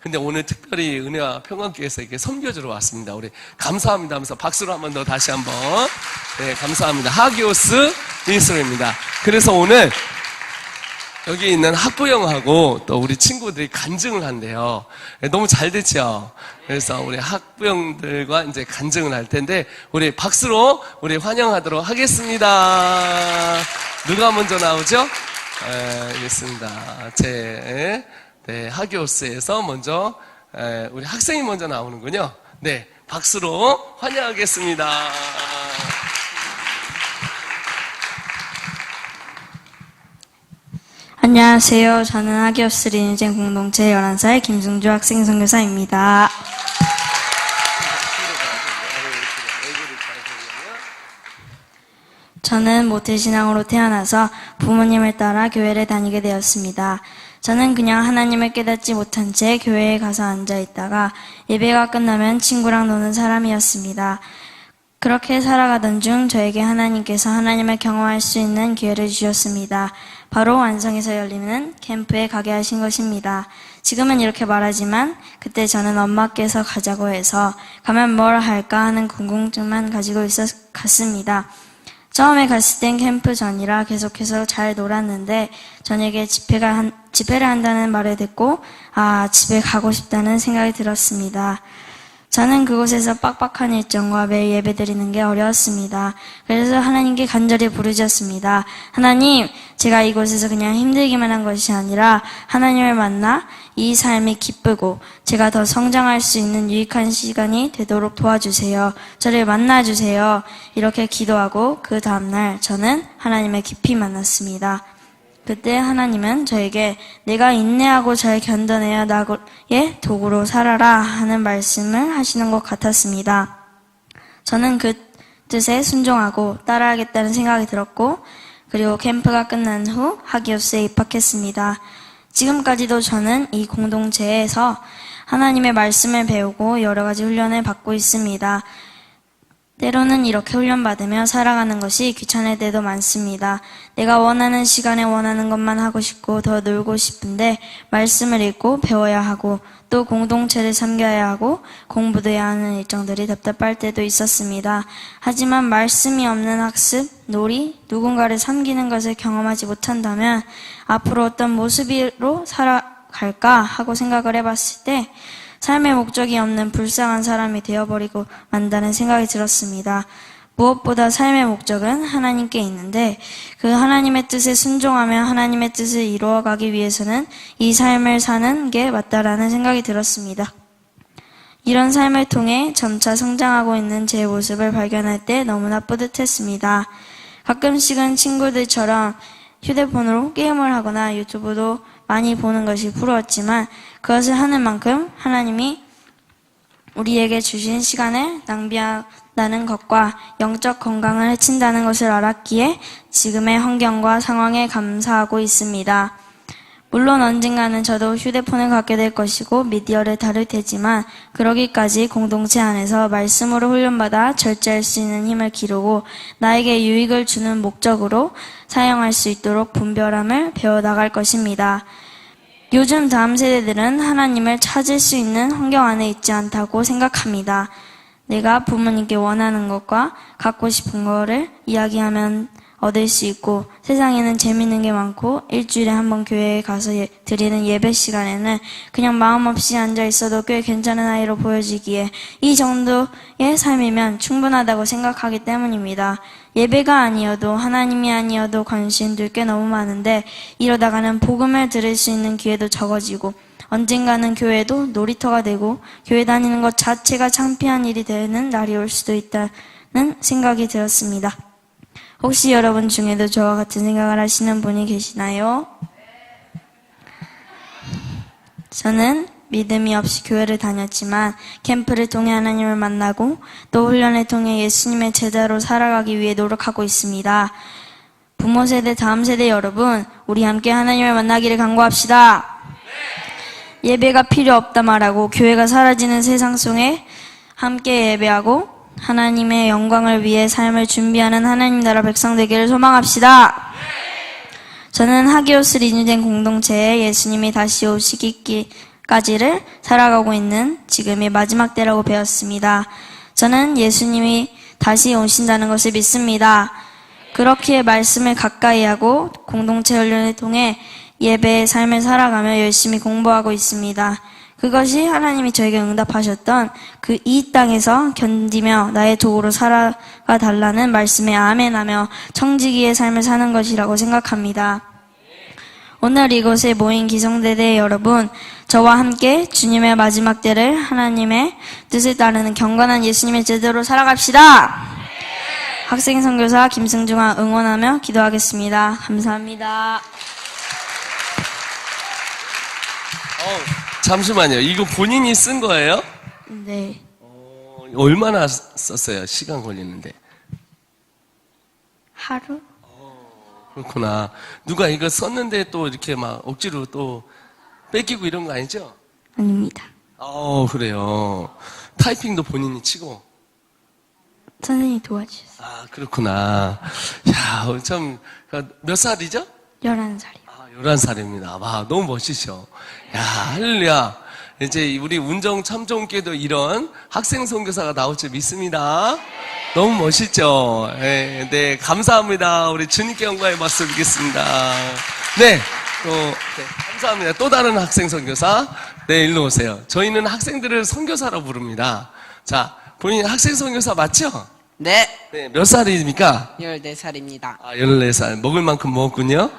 근데 오늘 특별히 은혜와 평강교회에서 이렇게 섬겨주러 왔습니다. 우리 감사합니다 하면서 박수로 한 번 더 다시 한번. 네, 감사합니다. 하기오스 미니스트리입니다. 그래서 오늘 여기 있는 학부형하고 또 우리 친구들이 간증을 한대요. 너무 잘 됐죠? 그래서 우리 학부형들과 이제 간증을 할 텐데, 우리 박수로 우리 환영하도록 하겠습니다. 누가 먼저 나오죠? 알겠습니다. 하기오스에서 먼저, 우리 학생이 먼저 나오는군요. 네, 박수로 환영하겠습니다. 안녕하세요. 저는 하기오스 리니젠 공동체 11살 김승주 학생 선교사입니다. 저는 모태신앙으로 태어나서 부모님을 따라 교회를 다니게 되었습니다. 저는 그냥 하나님을 깨닫지 못한 채 교회에 가서 앉아있다가 예배가 끝나면 친구랑 노는 사람이었습니다. 그렇게 살아가던 중 저에게 하나님께서 하나님을 경험할 수 있는 기회를 주셨습니다. 바로 완성에서 열리는 캠프에 가게 하신 것입니다. 지금은 이렇게 말하지만 그때 저는 엄마께서 가자고 해서 가면 뭘 할까 하는 궁금증만 가지고 갔습니다. 처음에 갔을 땐 캠프 전이라 계속해서 잘 놀았는데 저녁에 집회를 한다는 말을 듣고 집에 가고 싶다는 생각이 들었습니다. 저는 그곳에서 빡빡한 일정과 매일 예배드리는 게 어려웠습니다. 그래서 하나님께 간절히 부르짖었습니다. 하나님, 제가 이곳에서 그냥 힘들기만 한 것이 아니라 하나님을 만나 이 삶이 기쁘고 제가 더 성장할 수 있는 유익한 시간이 되도록 도와주세요. 저를 만나주세요. 이렇게 기도하고 그 다음날 저는 하나님을 깊이 만났습니다. 그때 하나님은 저에게 내가 인내하고 잘 견뎌내야 나의 도구로 살아라 하는 말씀을 하시는 것 같았습니다. 저는 그 뜻에 순종하고 따라하겠다는 생각이 들었고 그리고 캠프가 끝난 후 하기오스에 입학했습니다. 지금까지도 저는 이 공동체에서 하나님의 말씀을 배우고 여러 가지 훈련을 받고 있습니다. 때로는 이렇게 훈련받으며 살아가는 것이 귀찮을 때도 많습니다. 내가 원하는 시간에 원하는 것만 하고 싶고 더 놀고 싶은데 말씀을 읽고 배워야 하고 또 공동체를 섬겨야 하고 공부도 해야 하는 일정들이 답답할 때도 있었습니다. 하지만 말씀이 없는 학습, 놀이, 누군가를 섬기는 것을 경험하지 못한다면 앞으로 어떤 모습으로 살아갈까 하고 생각을 해봤을 때 삶의 목적이 없는 불쌍한 사람이 되어버리고 만다는 생각이 들었습니다. 무엇보다 삶의 목적은 하나님께 있는데 그 하나님의 뜻에 순종하며 하나님의 뜻을 이루어가기 위해서는 이 삶을 사는 게 맞다라는 생각이 들었습니다. 이런 삶을 통해 점차 성장하고 있는 제 모습을 발견할 때 너무나 뿌듯했습니다. 가끔씩은 친구들처럼 휴대폰으로 게임을 하거나 유튜브도 많이 보는 것이 부러웠지만 그것을 하는 만큼 하나님이 우리에게 주신 시간을 낭비한다는 것과 영적 건강을 해친다는 것을 알았기에 지금의 환경과 상황에 감사하고 있습니다. 물론 언젠가는 저도 휴대폰을 갖게 될 것이고 미디어를 다룰 테지만 그러기까지 공동체 안에서 말씀으로 훈련받아 절제할 수 있는 힘을 기르고 나에게 유익을 주는 목적으로 사용할 수 있도록 분별함을 배워나갈 것입니다. 요즘 다음 세대들은 하나님을 찾을 수 있는 환경 안에 있지 않다고 생각합니다. 내가 부모님께 원하는 것과 갖고 싶은 거를 이야기하면 얻을 수 있고 세상에는 재밌는 게 많고 일주일에 한 번 교회에 가서 드리는 예배 시간에는 그냥 마음 없이 앉아 있어도 꽤 괜찮은 아이로 보여지기에 이 정도의 삶이면 충분하다고 생각하기 때문입니다. 예배가 아니어도 하나님이 아니어도 관심들 꽤 너무 많은데 이러다가는 복음을 들을 수 있는 기회도 적어지고 언젠가는 교회도 놀이터가 되고 교회 다니는 것 자체가 창피한 일이 되는 날이 올 수도 있다는 생각이 들었습니다. 혹시 여러분 중에도 저와 같은 생각을 하시는 분이 계시나요? 저는 믿음이 없이 교회를 다녔지만 캠프를 통해 하나님을 만나고 또 훈련을 통해 예수님의 제자로 살아가기 위해 노력하고 있습니다. 부모 세대, 다음 세대 여러분, 우리 함께 하나님을 만나기를 간구합시다. 예배가 필요 없다 말하고 교회가 사라지는 세상 속에 함께 예배하고 하나님의 영광을 위해 삶을 준비하는 하나님 나라 백성 되기를 소망합시다. 저는 하기오스 리뉴된 공동체에 예수님이 다시 오시기 까지를 살아가고 있는 지금이 마지막 때라고 배웠습니다. 저는 예수님이 다시 오신다는 것을 믿습니다. 그렇기에 말씀을 가까이 하고 공동체 훈련을 통해 예배의 삶을 살아가며 열심히 공부하고 있습니다. 그것이 하나님이 저에게 응답하셨던 그 이 땅에서 견디며 나의 도구로 살아가 달라는 말씀에 아멘하며 청지기의 삶을 사는 것이라고 생각합니다. 오늘 이곳에 모인 기성대대 여러분, 저와 함께 주님의 마지막 때를 하나님의 뜻을 따르는 경건한 예수님의 제대로 살아갑시다. 학생 선교사 김승중아 응원하며 기도하겠습니다. 감사합니다. 잠시만요. 이거 본인이 쓴 거예요? 네. 얼마나 썼어요? 시간 걸리는데. 하루? 그렇구나. 누가 이거 썼는데 또 이렇게 막 억지로 또 뺏기고 이런 거 아니죠? 아닙니다. 그래요. 타이핑도 본인이 치고. 선생님이 도와주셨어요. 아, 그렇구나. 야, 참, 몇 살이죠? 11살이요. 11살입니다. 와, 너무 멋지셔. 야, 할렐루야. 이제 우리 운정 참종교도 이런 학생 선교사가 나올 줄 믿습니다. 너무 멋있죠? 네, 감사합니다. 우리 주님께 영광의 박수 드리겠습니다. 네, 감사합니다. 또 다른 학생 선교사. 네, 일로 오세요. 저희는 학생들을 선교사로 부릅니다. 자, 본인 학생 선교사 맞죠? 네, 네, 몇 살입니까? 14살입니다. 14살. 먹을 만큼 먹었군요.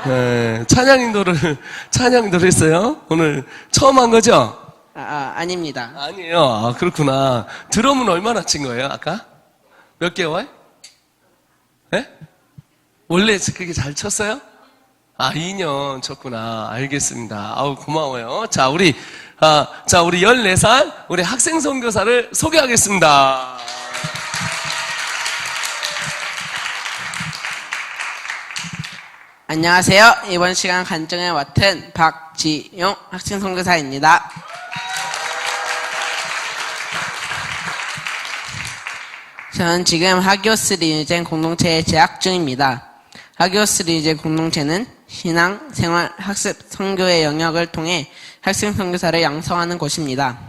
네, 찬양인도를 했어요? 오늘 처음 한 거죠? 아닙니다. 아니에요. 그렇구나. 드럼은 얼마나 친 거예요, 아까? 몇 개월? 네? 원래 그렇게 잘 쳤어요? 2년 쳤구나. 알겠습니다. 고마워요. 자, 우리 14살, 우리 학생 선교사를 소개하겠습니다. 안녕하세요. 이번 시간 간증을 맡은 박지용 학생 선교사입니다. 저는 지금 하기오스 리니젠 공동체에 재학 중입니다. 하기오스 리니젠 공동체는 신앙, 생활, 학습, 선교의 영역을 통해 학생 선교사를 양성하는 곳입니다.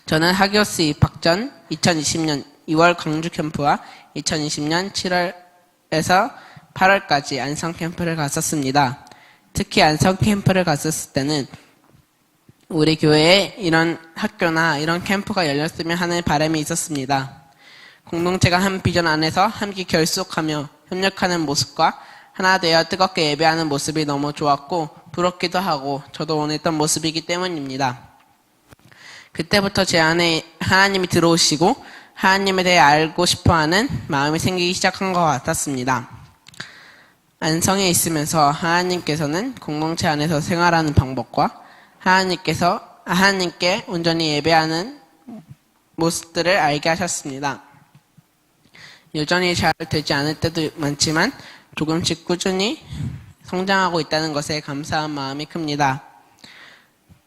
저는 하기오스 입학 전 2020년 2월 광주 캠프와 2020년 7월에서 8월까지 안성 캠프를 갔었습니다. 특히 안성 캠프를 갔었을 때는 우리 교회에 이런 학교나 이런 캠프가 열렸으면 하는 바람이 있었습니다. 공동체가 한 비전 안에서 함께 결속하며 협력하는 모습과 하나 되어 뜨겁게 예배하는 모습이 너무 좋았고 부럽기도 하고 저도 원했던 모습이기 때문입니다. 그때부터 제 안에 하나님이 들어오시고 하나님에 대해 알고 싶어하는 마음이 생기기 시작한 것 같았습니다. 안성에 있으면서 하나님께서는 공동체 안에서 생활하는 방법과 하나님께 온전히 예배하는 모습들을 알게 하셨습니다. 여전히 잘 되지 않을 때도 많지만 조금씩 꾸준히 성장하고 있다는 것에 감사한 마음이 큽니다.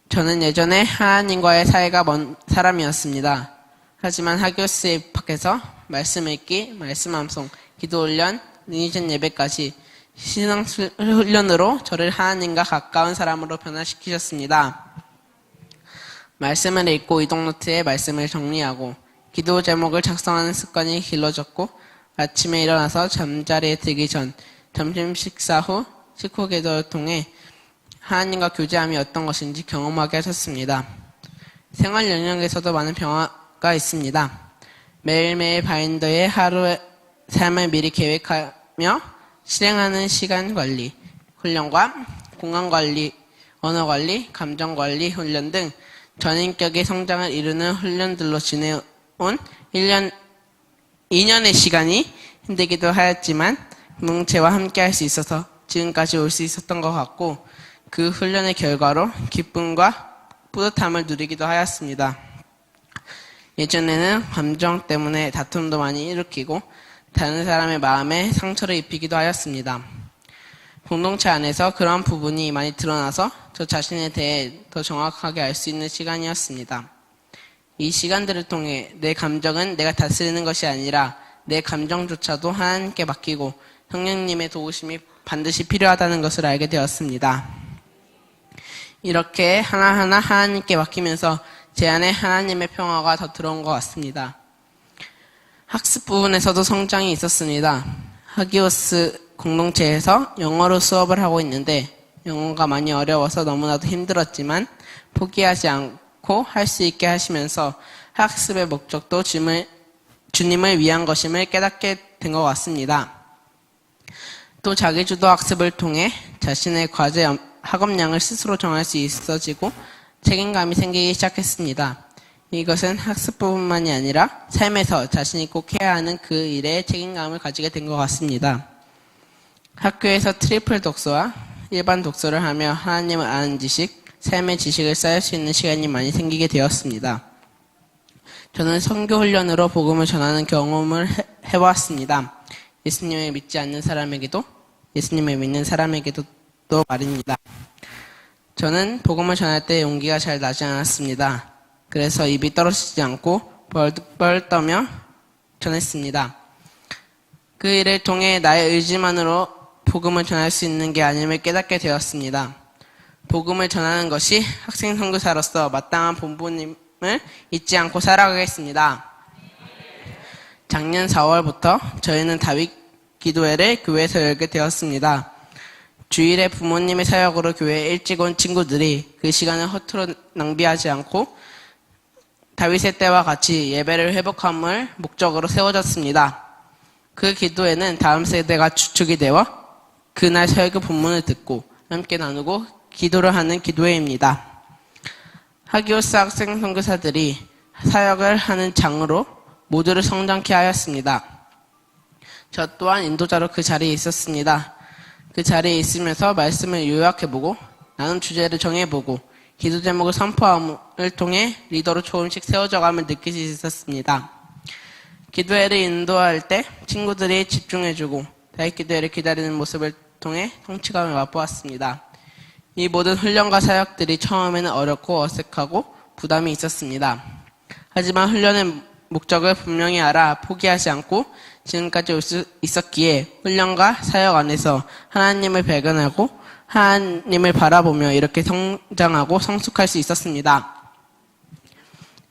저는 예전에 하나님과의 사이가 먼 사람이었습니다. 하지만 하기오스에 입학해서 말씀 읽기, 말씀 암송, 기도 훈련, 리니젠 예배까지 신앙 훈련으로 저를 하나님과 가까운 사람으로 변화시키셨습니다. 말씀을 읽고 이동노트에 말씀을 정리하고 기도 제목을 작성하는 습관이 길러졌고 아침에 일어나서 잠자리에 들기 전 점심 식사 후 식후 기도를 통해 하나님과 교제함이 어떤 것인지 경험하게 하셨습니다. 생활 영역에서도 많은 변화가 있습니다. 매일매일 바인더에 하루의 삶을 미리 계획하며 실행하는 시간 관리, 훈련과 공간 관리, 언어 관리, 감정 관리 훈련 등 전인격의 성장을 이루는 훈련들로 지내온 2년의 시간이 힘들기도 하였지만 공동체와 함께 할 수 있어서 지금까지 올 수 있었던 것 같고 그 훈련의 결과로 기쁨과 뿌듯함을 누리기도 하였습니다. 예전에는 감정 때문에 다툼도 많이 일으키고 다른 사람의 마음에 상처를 입히기도 하였습니다. 공동체 안에서 그런 부분이 많이 드러나서 저 자신에 대해 더 정확하게 알 수 있는 시간이었습니다. 이 시간들을 통해 내 감정은 내가 다스리는 것이 아니라 내 감정조차도 하나님께 맡기고 성령님의 도우심이 반드시 필요하다는 것을 알게 되었습니다. 이렇게 하나하나 하나님께 맡기면서 제 안에 하나님의 평화가 더 들어온 것 같습니다. 학습 부분에서도 성장이 있었습니다. 하기오스 공동체에서 영어로 수업을 하고 있는데 영어가 많이 어려워서 너무나도 힘들었지만 포기하지 않고 할 수 있게 하시면서 학습의 목적도 주님을 위한 것임을 깨닫게 된 것 같습니다. 또 자기주도 학습을 통해 자신의 과제 학업량을 스스로 정할 수 있어지고 책임감이 생기기 시작했습니다. 이것은 학습뿐만이 아니라 삶에서 자신이 꼭 해야 하는 그 일에 책임감을 가지게 된 것 같습니다. 학교에서 트리플 독서와 일반 독서를 하며 하나님을 아는 지식, 삶의 지식을 쌓을 수 있는 시간이 많이 생기게 되었습니다. 저는 선교 훈련으로 복음을 전하는 경험을 해보았습니다. 예수님을 믿지 않는 사람에게도 예수님을 믿는 사람에게도 또 말입니다. 저는 복음을 전할 때 용기가 잘 나지 않았습니다. 그래서 입이 떨어지지 않고 뻘뻘 떠며 전했습니다. 그 일을 통해 나의 의지만으로 복음을 전할 수 있는 게 아님을 깨닫게 되었습니다. 복음을 전하는 것이 학생 선교사로서 마땅한 본분임을 잊지 않고 살아가겠습니다. 작년 4월부터 저희는 다윗 기도회를 교회에서 열게 되었습니다. 주일에 부모님의 사역으로 교회에 일찍 온 친구들이 그 시간을 허투루 낭비하지 않고 다윗의 때와 같이 예배를 회복함을 목적으로 세워졌습니다. 그 기도회는 다음 세대가 주축이 되어 그날 설교 본문을 듣고 함께 나누고 기도를 하는 기도회입니다. 하기오스 학생 선교사들이 사역을 하는 장으로 모두를 성장케 하였습니다. 저 또한 인도자로 그 자리에 있었습니다. 그 자리에 있으면서 말씀을 요약해보고 나눈 주제를 정해보고 기도 제목을 선포함을 통해 리더로 조금씩 세워져감을 느낄 수 있었습니다. 기도회를 인도할 때 친구들이 집중해주고 다윗 기도회를 기다리는 모습을 통해 성취감을 맛보았습니다. 이 모든 훈련과 사역들이 처음에는 어렵고 어색하고 부담이 있었습니다. 하지만 훈련의 목적을 분명히 알아 포기하지 않고 지금까지 올 수 있었기에 훈련과 사역 안에서 하나님을 발견하고 하나님을 바라보며 이렇게 성장하고 성숙할 수 있었습니다.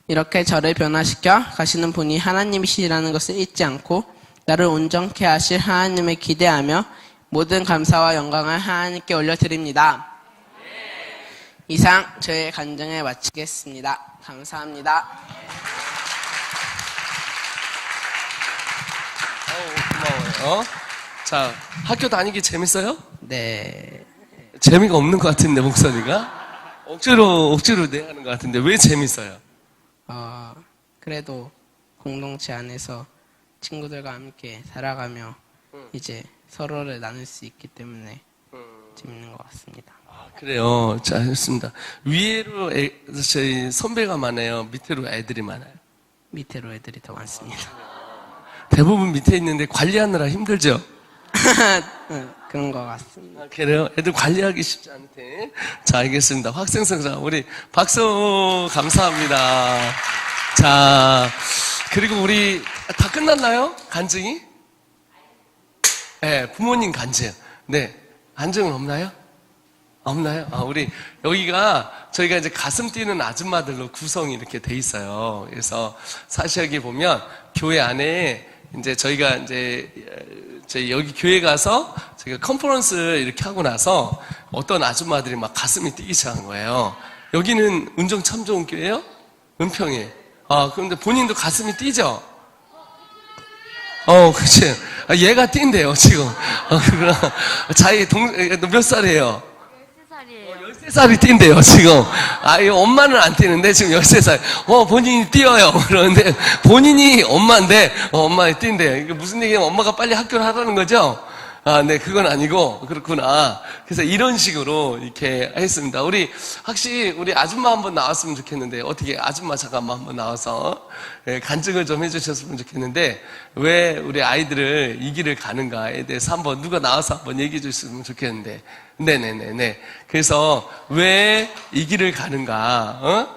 이렇게 저를 변화시켜 가시는 분이 하나님이시라는 것을 잊지 않고 나를 온전케 하실 하나님을 기대하며 모든 감사와 영광을 하나님께 올려드립니다. 이상 저의 간증을 마치겠습니다. 감사합니다. 고마워요. 자, 학교 다니기 재밌어요? 네. 재미가 없는 것 같은데, 목소리가? 억지로 내하는 것 같은데, 왜 재밌어요? 그래도 공동체 안에서 친구들과 함께 살아가며 이제 서로를 나눌 수 있기 때문에 재밌는 것 같습니다. 아, 그래요. 자, 좋습니다. 위로 저희 선배가 많아요? 밑으로 애들이 많아요? 밑으로 애들이 더 많습니다. 대부분 밑에 있는데 관리하느라 힘들죠? 그런 것 같습니다. 아, 그래요? 애들 관리하기 쉽지 않대. 자, 알겠습니다. 학생성장, 우리 박수 감사합니다. 자, 그리고 우리 다 끝났나요? 간증이? 네, 부모님 간증. 네, 간증은 없나요? 없나요? 아, 우리 여기가 저희가 이제 가슴 뛰는 아줌마들로 구성이 이렇게 돼 있어요. 그래서 사실 여기 보면 교회 안에 이제 저희가 이제 저희 여기 교회 가서 저희가 컨퍼런스를 이렇게 하고 나서 어떤 아줌마들이 막 가슴이 뛰기 시작한 거예요. 여기는 운정 참 좋은 교회예요? 은평이에요. 아, 그런데 본인도 가슴이 뛰죠? 그치. 아, 얘가 뛴대요, 지금. 그러나 자기 너 몇 살이에요? 13살이 뛴대요, 지금. 아, 이 엄마는 안 뛰는데, 지금 13살. 본인이 뛰어요. 그러는데, 본인이 엄마인데, 엄마가 뛴대요. 이게 무슨 얘기냐면, 엄마가 빨리 학교를 하라는 거죠? 아, 네, 그건 아니고, 그렇구나. 그래서 이런 식으로 이렇게 했습니다. 확실히, 우리 아줌마 한번 나왔으면 좋겠는데, 어떻게, 아줌마 잠깐만 한번 나와서, 간증을 좀 해주셨으면 좋겠는데, 왜 우리 아이들을 이 길을 가는가에 대해서 한번, 누가 나와서 한번 얘기해 주셨으면 좋겠는데, 네네네네. 그래서, 왜 이 길을 가는가,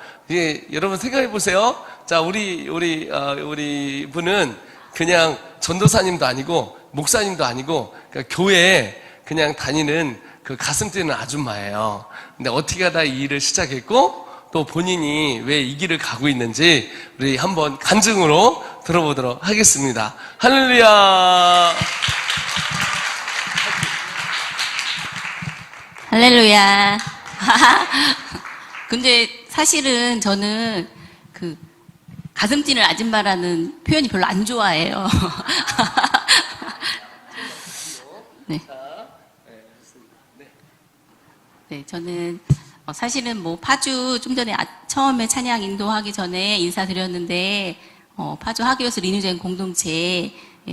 여러분 생각해 보세요. 자, 우리 분은 그냥 전도사님도 아니고, 목사님도 아니고, 그러니까 교회에 그냥 다니는 그 가슴 뛰는 아줌마예요. 근데 어떻게 하다 이 일을 시작했고 또 본인이 왜 이 길을 가고 있는지 우리 한번 간증으로 들어보도록 하겠습니다. 할렐루야. 할렐루야. 근데 사실은 저는 그 가슴 뛰는 아줌마라는 표현이 별로 안 좋아해요. 네. 네, 저는 사실은 뭐 파주 좀 전에 처음에 찬양 인도하기 전에 인사드렸는데 파주 하기오스 리뉴젠 공동체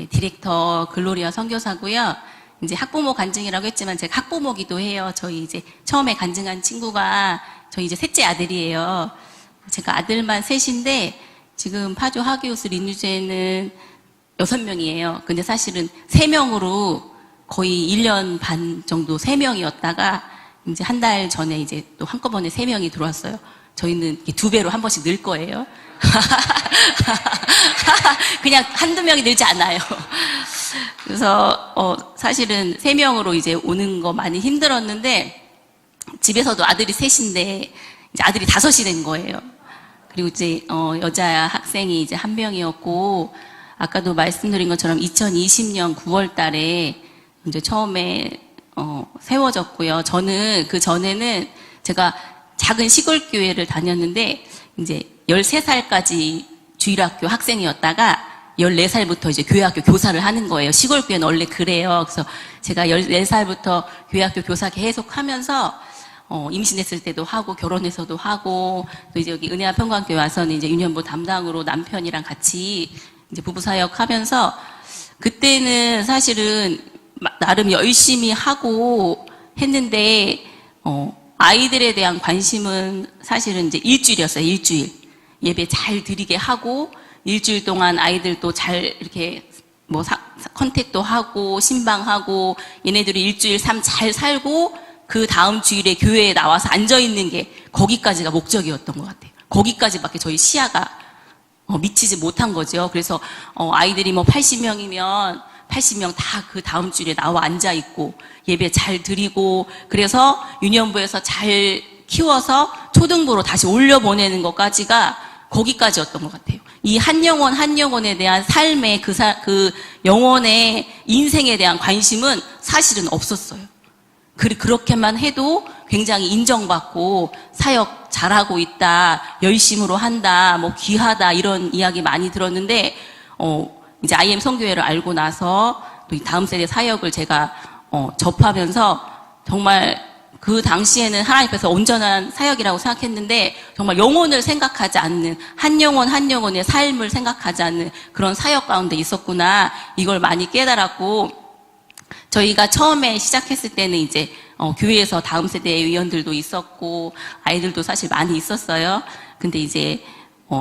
디렉터 글로리아 선교사고요. 이제 학부모 간증이라고 했지만 제가 학부모기도 해요. 저희 이제 처음에 간증한 친구가 저희 이제 셋째 아들이에요. 제가 아들만 셋인데 지금 파주 하기오스 리뉴젠은 6명이에요. 근데 사실은 3명으로 거의 1년 반 정도 3명이었다가 이제 한 달 전에 이제 또 한꺼번에 3명이 들어왔어요. 저희는 2배로 한 번씩 늘 거예요. 그냥 한두 명이 늘지 않아요. 그래서 사실은 3명으로 이제 오는 거 많이 힘들었는데 집에서도 아들이 셋인데 이제 아들이 5이 된 거예요. 그리고 이제 여자 학생이 이제 1명이었고 아까도 말씀드린 것처럼 2020년 9월 달에 이제 처음에 세워졌고요. 저는 그 전에는 제가 작은 시골 교회를 다녔는데 이제 13살까지 주일학교 학생이었다가 14살부터 이제 교회학교 교사를 하는 거예요. 시골 교회는 원래 그래요. 그래서 제가 14살부터 교회학교 교사 계속 하면서 임신했을 때도 하고 결혼해서도 하고 또 이제 여기 은혜와 평강교회 와서는 이제 유년부 담당으로 남편이랑 같이 이제 부부 사역 하면서 그때는 사실은 나름 열심히 하고 했는데 아이들에 대한 관심은 사실은 이제 일주일이었어요. 일주일 예배 잘 드리게 하고 일주일 동안 아이들도 잘 이렇게 뭐 컨택도 하고 신방하고 얘네들이 일주일 삶 잘 살고 그 다음 주일에 교회에 나와서 앉아 있는 게 거기까지가 목적이었던 것 같아요. 거기까지밖에 저희 시야가 미치지 못한 거죠. 그래서 아이들이 뭐 80명이면 80명 다 그 다음 주일에 나와 앉아 있고 예배 잘 드리고 그래서 유년부에서 잘 키워서 초등부로 다시 올려보내는 것까지가 거기까지였던 것 같아요. 이 한 영혼 한 영혼에 대한 삶의 그 영혼의 인생에 대한 관심은 사실은 없었어요. 그렇게만 해도 굉장히 인정받고 사역 잘하고 있다, 열심으로 한다, 뭐 귀하다 이런 이야기 많이 들었는데 이제 IM 선교회를 알고 나서 또 다음 세대 사역을 제가 접하면서 정말 그 당시에는 하나님께서 온전한 사역이라고 생각했는데 정말 영혼을 생각하지 않는 한 영혼 한 영혼의 삶을 생각하지 않는 그런 사역 가운데 있었구나 이걸 많이 깨달았고 저희가 처음에 시작했을 때는 이제 교회에서 다음 세대의 위원들도 있었고 아이들도 사실 많이 있었어요. 근데 이제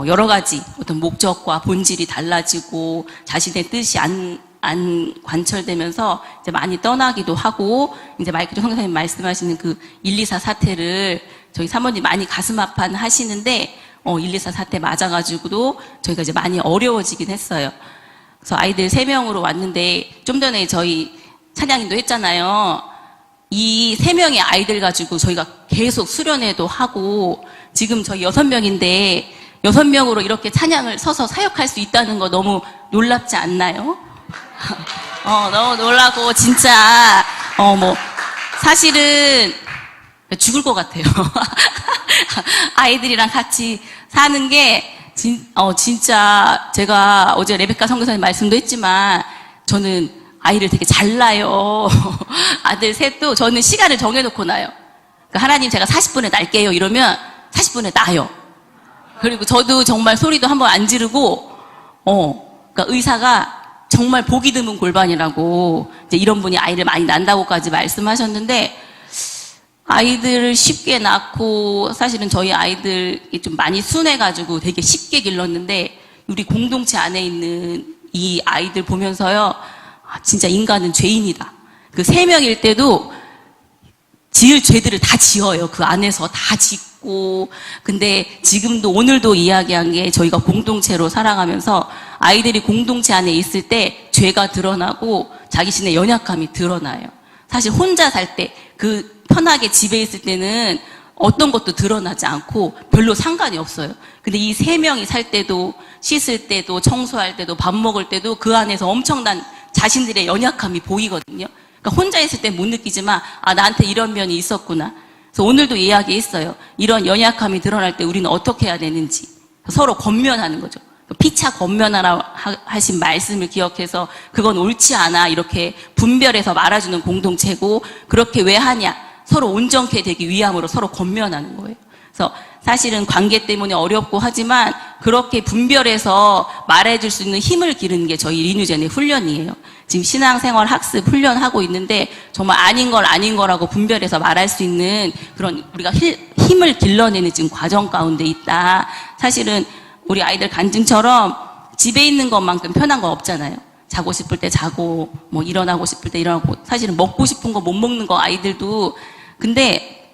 여러 가지 어떤 목적과 본질이 달라지고 자신의 뜻이 안 관철되면서 이제 많이 떠나기도 하고 이제 마이클 선교사님 말씀하시는 그 124 사태를 저희 사모님 많이 가슴 아파 하시는데 124 사태 맞아가지고도 저희가 이제 많이 어려워지긴 했어요. 그래서 아이들 3명으로 왔는데 좀 전에 저희 찬양인도 했잖아요. 이 3명의 아이들 가지고 저희가 계속 수련회도 하고 지금 저희 6명인데 6명으로 이렇게 찬양을 서서 사역할 수 있다는 거 너무 놀랍지 않나요? 너무 놀라고 진짜 뭐 사실은 죽을 것 같아요. 아이들이랑 같이 사는 게 진짜 제가 어제 레베카 선교사님 말씀도 했지만 저는 아이를 되게 잘 낳아요. 아들 셋도 저는 시간을 정해놓고 낳아요. 그러니까 하나님 제가 40분에 낳을게요 이러면 40분에 낳아요. 그리고 저도 정말 소리도 한번 안 지르고 그러니까 의사가 정말 보기 드문 골반이라고 이제 이런 분이 아이를 많이 낳는다고까지 말씀하셨는데 아이들을 쉽게 낳고 사실은 저희 아이들이 좀 많이 순해가지고 되게 쉽게 길렀는데 우리 공동체 안에 있는 이 아이들 보면서요 진짜 인간은 죄인이다. 그 3명일 때도 지을 죄들을 다 지어요. 그 안에서 다 짓고 근데 지금도 오늘도 이야기한 게 저희가 공동체로 살아가면서 아이들이 공동체 안에 있을 때 죄가 드러나고 자기 신의 연약함이 드러나요. 사실 혼자 살 때 그 편하게 집에 있을 때는 어떤 것도 드러나지 않고 별로 상관이 없어요. 근데 이 3명이 살 때도, 씻을 때도, 청소할 때도, 밥 먹을 때도 그 안에서 엄청난 자신들의 연약함이 보이거든요. 그러니까 혼자 있을 때 못 느끼지만, 아, 나한테 이런 면이 있었구나. 그래서 오늘도 이야기했어요. 이런 연약함이 드러날 때 우리는 어떻게 해야 되는지. 서로 권면하는 거죠. 피차 권면하라 하신 말씀을 기억해서 그건 옳지 않아 이렇게 분별해서 말아주는 공동체고, 그렇게 왜 하냐, 서로 온전케 되기 위함으로 서로 권면하는 거예요. 그래서 사실은 관계 때문에 어렵고 하지만 그렇게 분별해서 말해줄 수 있는 힘을 기르는 게 저희 리뉴젠의 훈련이에요. 지금 신앙생활 학습 훈련하고 있는데 정말 아닌 걸 아닌 거라고 분별해서 말할 수 있는 그런 우리가 힘을 길러내는 지금 과정 가운데 있다. 사실은 우리 아이들 간증처럼 집에 있는 것만큼 편한 건 없잖아요. 자고 싶을 때 자고, 뭐 일어나고 싶을 때 일어나고, 사실은 먹고 싶은 거 못 먹는 거 아이들도. 근데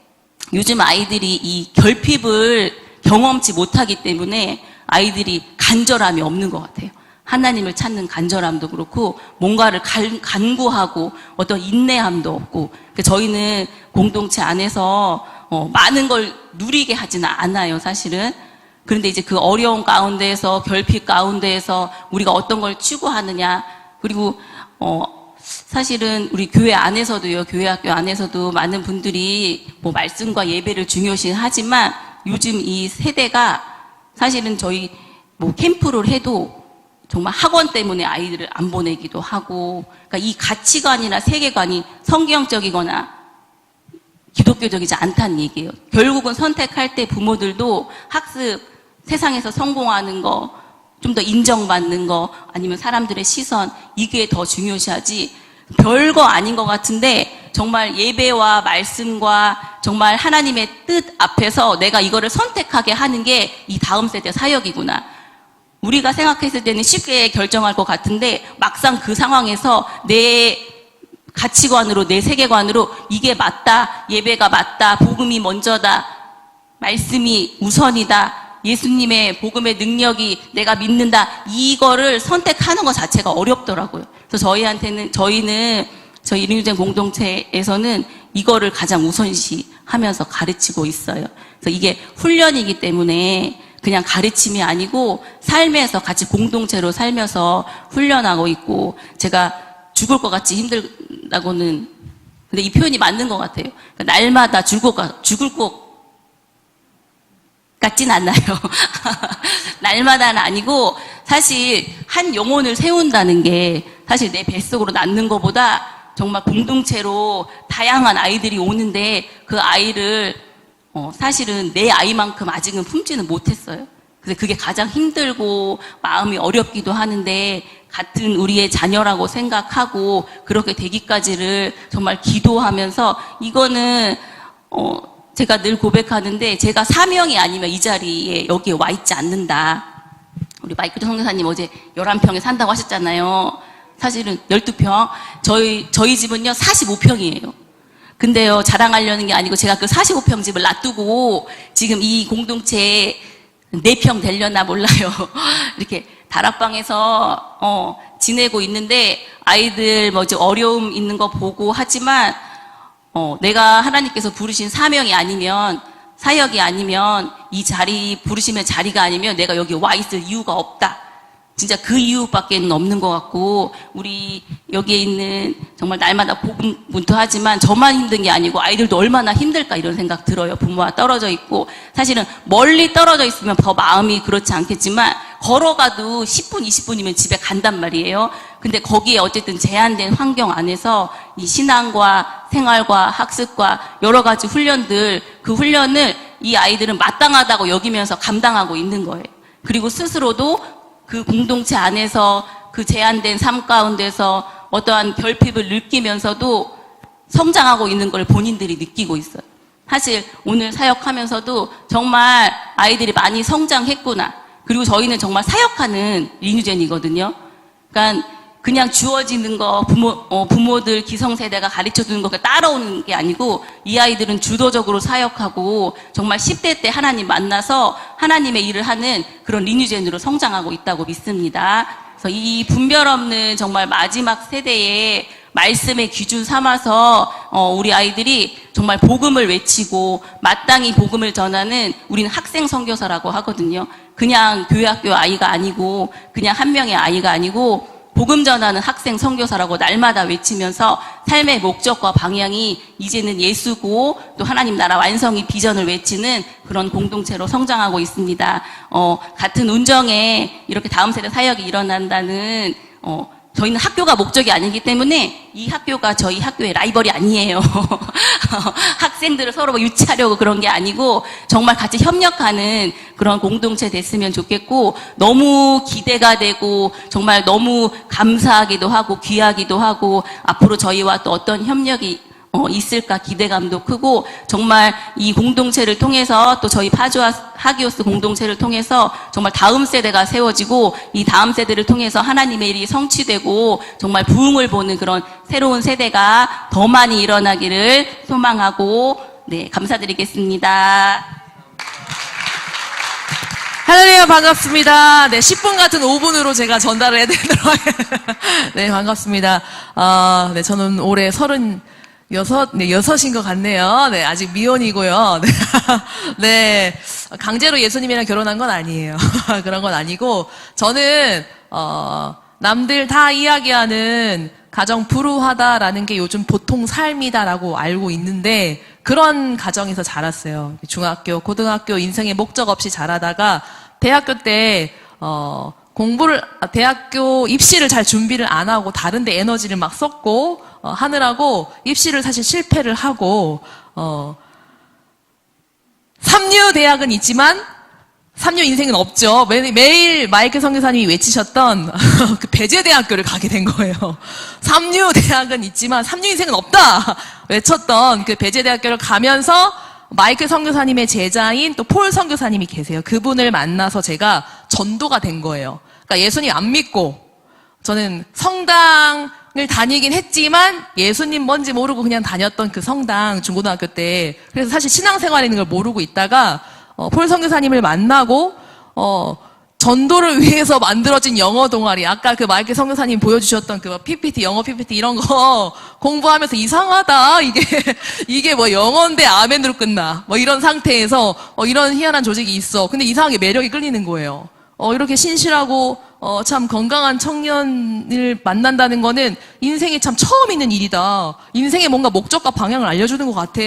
요즘 아이들이 이 결핍을 경험치 못하기 때문에 아이들이 간절함이 없는 것 같아요. 하나님을 찾는 간절함도 그렇고 뭔가를 간구하고 어떤 인내함도 없고. 저희는 공동체 안에서 많은 걸 누리게 하지는 않아요, 사실은. 그런데 이제 그 어려운 가운데에서, 결핍 가운데에서 우리가 어떤 걸 추구하느냐. 그리고 사실은 우리 교회 안에서도요, 교회 학교 안에서도 많은 분들이 뭐 말씀과 예배를 중요시 하지만 요즘 이 세대가 사실은 저희 뭐 캠프를 해도 정말 학원 때문에 아이들을 안 보내기도 하고, 그러니까 이 가치관이나 세계관이 성경적이거나 기독교적이지 않다는 얘기예요. 결국은 선택할 때 부모들도 학습, 세상에서 성공하는 거, 좀 더 인정받는 거, 아니면 사람들의 시선, 이게 더 중요시하지 별거 아닌 것 같은데 정말 예배와 말씀과 정말 하나님의 뜻 앞에서 내가 이거를 선택하게 하는 게 이 다음 세대 사역이구나. 우리가 생각했을 때는 쉽게 결정할 것 같은데 막상 그 상황에서 내 가치관으로, 내 세계관으로 이게 맞다, 예배가 맞다, 복음이 먼저다, 말씀이 우선이다, 예수님의 복음의 능력이 내가 믿는다, 이거를 선택하는 것 자체가 어렵더라고요. 그래서 저희는 저희 리뉴젠 공동체에서는 이거를 가장 우선시 하면서 가르치고 있어요. 그래서 이게 훈련이기 때문에 그냥 가르침이 아니고 삶에서 같이 공동체로 살면서 훈련하고 있고, 제가 죽을 것 같이 힘들다고는, 근데 이 표현이 맞는 것 같아요. 그러니까 날마다 죽을 것 같진 않나요? 날마다는 아니고, 사실 한 영혼을 세운다는 게 사실 내 뱃속으로 낳는 것보다 정말 공동체로 다양한 아이들이 오는데 그 아이를 사실은 내 아이만큼 아직은 품지는 못했어요. 그래서 그게 가장 힘들고 마음이 어렵기도 하는데, 같은 우리의 자녀라고 생각하고 그렇게 되기까지를 정말 기도하면서, 이거는 제가 늘 고백하는데, 제가 사명이 아니면 이 자리에 여기에 와 있지 않는다. 우리 마이클 성교사님 어제 11평에 산다고 하셨잖아요. 사실은 12평. 저희 집은요 45평이에요. 근데요, 자랑하려는 게 아니고 제가 그 45평 집을 놔두고 지금 이 공동체에 4평 되려나 몰라요. 이렇게 다락방에서 지내고 있는데, 아이들 뭐 이제 어려움 있는 거 보고 하지만 내가 하나님께서 부르신 사명이 아니면, 사역이 아니면, 이 자리 부르시면 자리가 아니면 내가 여기 와 있을 이유가 없다. 진짜 그 이유밖에 없는 것 같고, 우리 여기에 있는 정말 날마다 복음분투하지만 저만 힘든 게 아니고 아이들도 얼마나 힘들까 이런 생각 들어요. 부모와 떨어져 있고, 사실은 멀리 떨어져 있으면 더 마음이 그렇지 않겠지만 걸어가도 10분, 20분이면 집에 간단 말이에요. 근데 거기에 어쨌든 제한된 환경 안에서 이 신앙과 생활과 학습과 여러 가지 훈련들, 그 훈련을 이 아이들은 마땅하다고 여기면서 감당하고 있는 거예요. 그리고 스스로도 그 공동체 안에서 그 제한된 삶 가운데서 어떠한 결핍을 느끼면서도 성장하고 있는 걸 본인들이 느끼고 있어요. 사실 오늘 사역하면서도 정말 아이들이 많이 성장했구나. 그리고 저희는 정말 사역하는 리뉴젠이거든요. 그러니까 그냥 주어지는 거, 부모들 기성세대가 가르쳐주는 거 따라오는 게 아니고, 이 아이들은 주도적으로 사역하고 정말 10대 때 하나님 만나서 하나님의 일을 하는 그런 리뉴젠으로 성장하고 있다고 믿습니다. 그래서 이 분별 없는 정말 마지막 세대에 말씀의 기준 삼아서 우리 아이들이 정말 복음을 외치고 마땅히 복음을 전하는 우리는 학생 선교사라고 하거든요. 그냥 교회 학교 아이가 아니고 그냥 한 명의 아이가 아니고 복음 전하는 학생 선교사라고 날마다 외치면서 삶의 목적과 방향이 이제는 예수고 또 하나님 나라 완성의 비전을 외치는 그런 공동체로 성장하고 있습니다. 같은 운정에 이렇게 다음 세대 사역이 일어난다는 저희는 학교가 목적이 아니기 때문에 이 학교가 저희 학교의 라이벌이 아니에요. 학생들을 서로 유치하려고 그런 게 아니고 정말 같이 협력하는 그런 공동체 됐으면 좋겠고 너무 기대가 되고 정말 너무 감사하기도 하고 귀하기도 하고 앞으로 저희와 또 어떤 협력이 있을까 기대감도 크고 정말 이 공동체를 통해서 또 저희 파주와 하기오스 공동체를 통해서 정말 다음 세대가 세워지고 이 다음 세대를 통해서 하나님의 일이 성취되고 정말 부흥을 보는 그런 새로운 세대가 더 많이 일어나기를 소망하고 네 감사드리겠습니다. 할렐루야 반갑습니다. 네 10분 같은 5분으로 제가 전달을 해드리도록 하겠습니다. 네 반갑습니다. 네 저는 올해 6인 것 같네요. 네, 아직 미혼이고요. 네. 네. 강제로 예수님이랑 결혼한 건 아니에요. 그런 건 아니고, 저는, 남들 다 이야기하는 가정 불우하다라는 게 요즘 보통 삶이다라고 알고 있는데, 그런 가정에서 자랐어요. 중학교, 고등학교, 인생의 목적 없이 자라다가, 대학교 때, 대학교 입시를 잘 준비를 안 하고 다른데 에너지를 막 썼고 하느라고 입시를 사실 실패를 하고 삼류 대학은 있지만 삼류 인생은 없죠. 매일 마이클 선교사님이 외치셨던 그 배제대학교를 가게 된 거예요. 삼류 대학은 있지만 삼류 인생은 없다 외쳤던 그 배제대학교를 가면서 마이클 선교사님의 제자인 또 폴 선교사님이 계세요. 그분을 만나서 제가 전도가 된 거예요. 그러니까 예수님 안 믿고 저는 성당을 다니긴 했지만 예수님 뭔지 모르고 그냥 다녔던 그 성당 중고등학교 때 그래서 사실 신앙생활이라는 걸 모르고 있다가 폴 선교사님을 만나고 전도를 위해서 만들어진 영어 동아리 아까 그 마이클 선교사님 보여주셨던 그 PPT 영어 PPT 이런 거 공부하면서 이상하다 이게 뭐 영어인데 아멘으로 끝나 뭐 이런 상태에서 이런 희한한 조직이 있어 근데 이상하게 매력이 끌리는 거예요. 이렇게 신실하고 참 건강한 청년을 만난다는 거는 인생에 참 처음 있는 일이다. 인생의 뭔가 목적과 방향을 알려주는 것 같아.